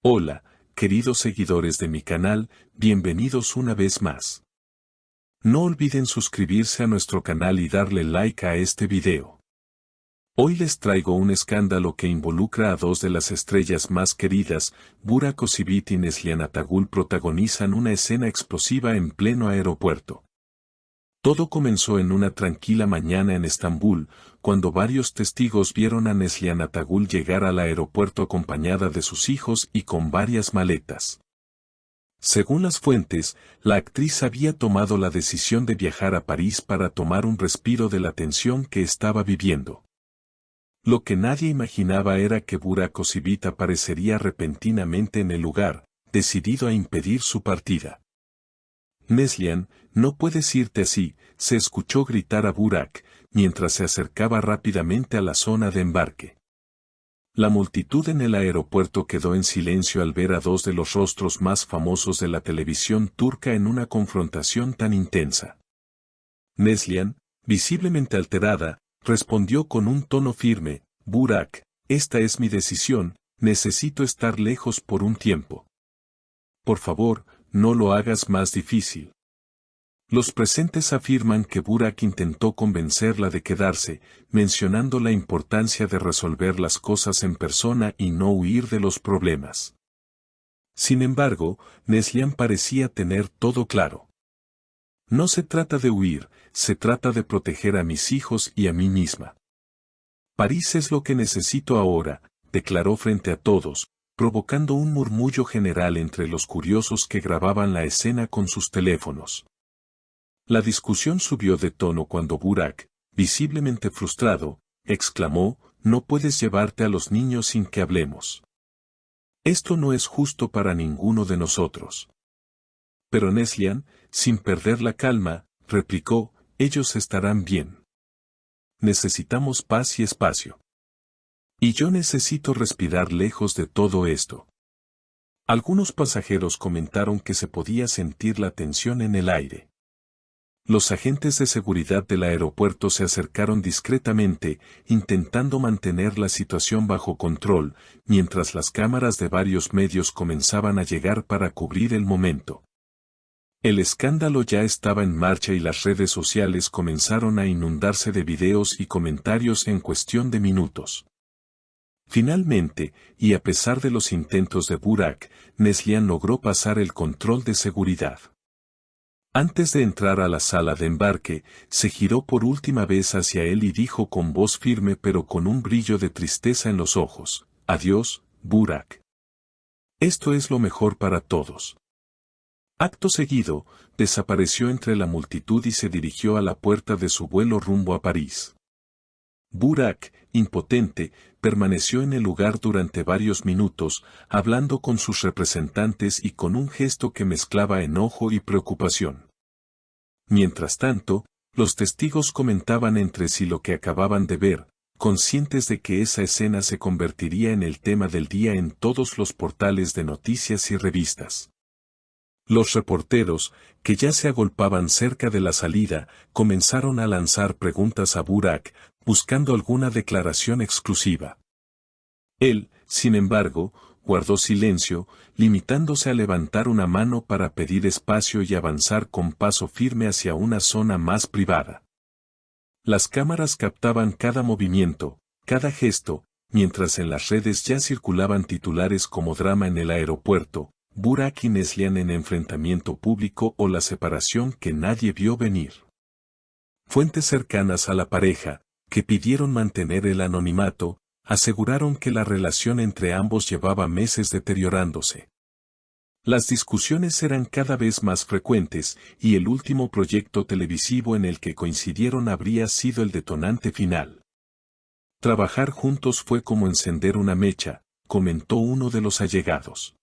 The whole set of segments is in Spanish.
Hola, queridos seguidores de mi canal, bienvenidos una vez más. No olviden suscribirse a nuestro canal y darle like a este video. Hoy les traigo un escándalo que involucra a dos de las estrellas más queridas. Burak Özçivit y Neslihan Atagül protagonizan una escena explosiva en pleno aeropuerto. Todo comenzó en una tranquila mañana en Estambul, cuando varios testigos vieron a Neslihan Atagül llegar al aeropuerto acompañada de sus hijos y con varias maletas. Según las fuentes, la actriz había tomado la decisión de viajar a París para tomar un respiro de la tensión que estaba viviendo. Lo que nadie imaginaba era que Burak Özçivit aparecería repentinamente en el lugar, decidido a impedir su partida. Neslihan, no puedes irte así, se escuchó gritar a Burak, mientras se acercaba rápidamente a la zona de embarque. La multitud en el aeropuerto quedó en silencio al ver a dos de los rostros más famosos de la televisión turca en una confrontación tan intensa. Neslihan, visiblemente alterada, respondió con un tono firme: Burak, esta es mi decisión, necesito estar lejos por un tiempo. Por favor, no lo hagas más difícil. Los presentes afirman que Burak intentó convencerla de quedarse, mencionando la importancia de resolver las cosas en persona y no huir de los problemas. Sin embargo, Neslihan parecía tener todo claro. No se trata de huir, se trata de proteger a mis hijos y a mí misma. París es lo que necesito ahora, declaró frente a todos, provocando un murmullo general entre los curiosos que grababan la escena con sus teléfonos. La discusión subió de tono cuando Burak, visiblemente frustrado, exclamó: no puedes llevarte a los niños sin que hablemos. Esto no es justo para ninguno de nosotros. Pero Neslihan, sin perder la calma, replicó: ellos estarán bien. Necesitamos paz y espacio. Y yo necesito respirar lejos de todo esto. Algunos pasajeros comentaron que se podía sentir la tensión en el aire. Los agentes de seguridad del aeropuerto se acercaron discretamente, intentando mantener la situación bajo control, mientras las cámaras de varios medios comenzaban a llegar para cubrir el momento. El escándalo ya estaba en marcha y las redes sociales comenzaron a inundarse de videos y comentarios en cuestión de minutos. Finalmente, y a pesar de los intentos de Burak, Neslihan logró pasar el control de seguridad. Antes de entrar a la sala de embarque, se giró por última vez hacia él y dijo con voz firme pero con un brillo de tristeza en los ojos: adiós, Burak. Esto es lo mejor para todos. Acto seguido, desapareció entre la multitud y se dirigió a la puerta de su vuelo rumbo a París. Burak, impotente, permaneció en el lugar durante varios minutos, hablando con sus representantes y con un gesto que mezclaba enojo y preocupación. Mientras tanto, los testigos comentaban entre sí lo que acababan de ver, conscientes de que esa escena se convertiría en el tema del día en todos los portales de noticias y revistas. Los reporteros, que ya se agolpaban cerca de la salida, comenzaron a lanzar preguntas a Burak, buscando alguna declaración exclusiva. Él, sin embargo, guardó silencio, limitándose a levantar una mano para pedir espacio y avanzar con paso firme hacia una zona más privada. Las cámaras captaban cada movimiento, cada gesto, mientras en las redes ya circulaban titulares como drama en el aeropuerto, Burak y Neslihan en enfrentamiento público o la separación que nadie vio venir. Fuentes cercanas a la pareja, que pidieron mantener el anonimato, aseguraron que la relación entre ambos llevaba meses deteriorándose. Las discusiones eran cada vez más frecuentes, y el último proyecto televisivo en el que coincidieron habría sido el detonante final. Trabajar juntos fue como encender una mecha, comentó uno de los allegados.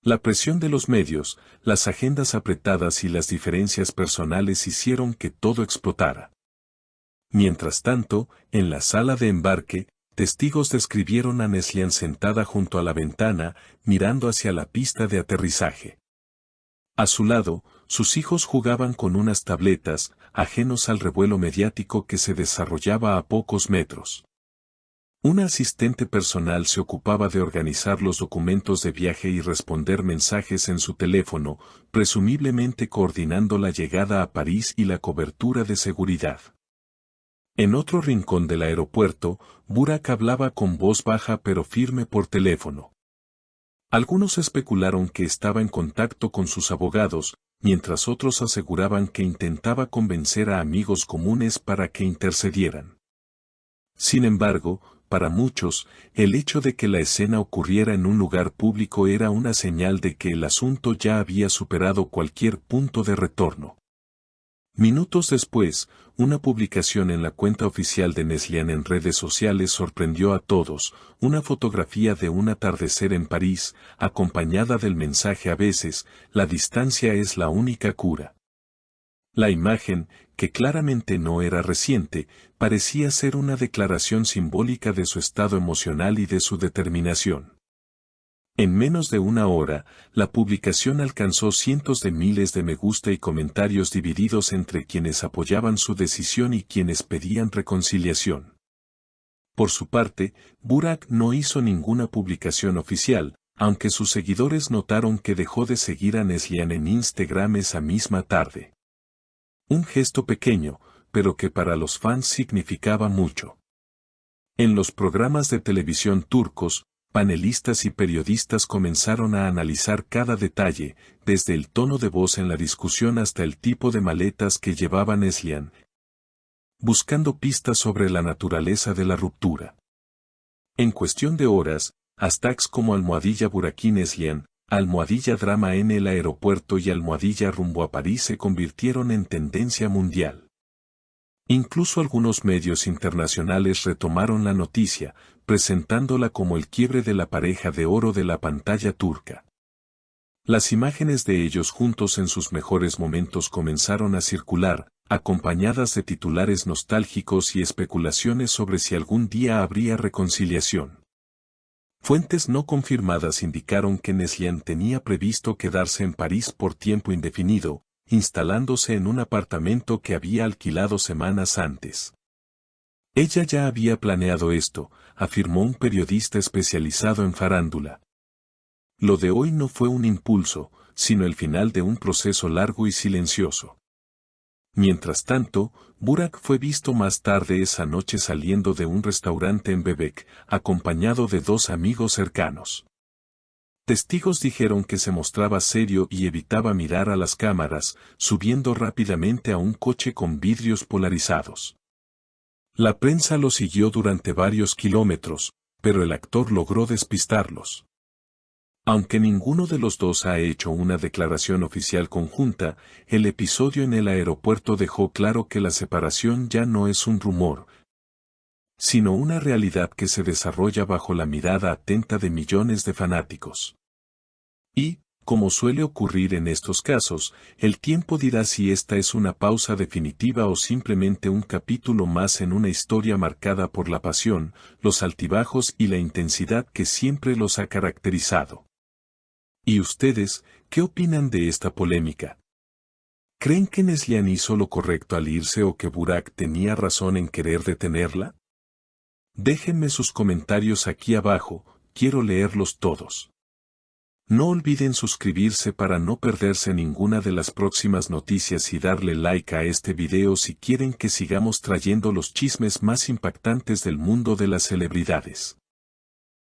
La presión de los medios, las agendas apretadas y las diferencias personales hicieron que todo explotara. Mientras tanto, en la sala de embarque, testigos describieron a Neslihan sentada junto a la ventana, mirando hacia la pista de aterrizaje. A su lado, sus hijos jugaban con unas tabletas, ajenos al revuelo mediático que se desarrollaba a pocos metros. Una asistente personal se ocupaba de organizar los documentos de viaje y responder mensajes en su teléfono, presumiblemente coordinando la llegada a París y la cobertura de seguridad. En otro rincón del aeropuerto, Burak hablaba con voz baja pero firme por teléfono. Algunos especularon que estaba en contacto con sus abogados, mientras otros aseguraban que intentaba convencer a amigos comunes para que intercedieran. Sin embargo, para muchos, el hecho de que la escena ocurriera en un lugar público era una señal de que el asunto ya había superado cualquier punto de retorno. Minutos después, una publicación en la cuenta oficial de Neslian en redes sociales sorprendió a todos, una fotografía de un atardecer en París, acompañada del mensaje: a veces, la distancia es la única cura. La imagen, que claramente no era reciente, parecía ser una declaración simbólica de su estado emocional y de su determinación. En menos de una hora, la publicación alcanzó cientos de miles de me gusta y comentarios divididos entre quienes apoyaban su decisión y quienes pedían reconciliación. Por su parte, Burak no hizo ninguna publicación oficial, aunque sus seguidores notaron que dejó de seguir a Neslian en Instagram esa misma tarde. Un gesto pequeño, pero que para los fans significaba mucho. En los programas de televisión turcos, panelistas y periodistas comenzaron a analizar cada detalle, desde el tono de voz en la discusión hasta el tipo de maletas que llevaba Neslian, buscando pistas sobre la naturaleza de la ruptura. En cuestión de horas, hashtags como #Burakin-Neslian, #drama en el aeropuerto y #rumbo a París se convirtieron en tendencia mundial. Incluso algunos medios internacionales retomaron la noticia, presentándola como el quiebre de la pareja de oro de la pantalla turca. Las imágenes de ellos juntos en sus mejores momentos comenzaron a circular, acompañadas de titulares nostálgicos y especulaciones sobre si algún día habría reconciliación. Fuentes no confirmadas indicaron que Neslian tenía previsto quedarse en París por tiempo indefinido, instalándose en un apartamento que había alquilado semanas antes. Ella ya había planeado esto, afirmó un periodista especializado en farándula. Lo de hoy no fue un impulso, sino el final de un proceso largo y silencioso. Mientras tanto, Burak fue visto más tarde esa noche saliendo de un restaurante en Bebek, acompañado de dos amigos cercanos. Testigos dijeron que se mostraba serio y evitaba mirar a las cámaras, subiendo rápidamente a un coche con vidrios polarizados. La prensa lo siguió durante varios kilómetros, pero el actor logró despistarlos. Aunque ninguno de los dos ha hecho una declaración oficial conjunta, el episodio en el aeropuerto dejó claro que la separación ya no es un rumor, sino una realidad que se desarrolla bajo la mirada atenta de millones de fanáticos. Y, como suele ocurrir en estos casos, el tiempo dirá si esta es una pausa definitiva o simplemente un capítulo más en una historia marcada por la pasión, los altibajos y la intensidad que siempre los ha caracterizado. ¿Y ustedes, qué opinan de esta polémica? ¿Creen que Neslian hizo lo correcto al irse o que Burak tenía razón en querer detenerla? Déjenme sus comentarios aquí abajo, quiero leerlos todos. No olviden suscribirse para no perderse ninguna de las próximas noticias y darle like a este video si quieren que sigamos trayendo los chismes más impactantes del mundo de las celebridades.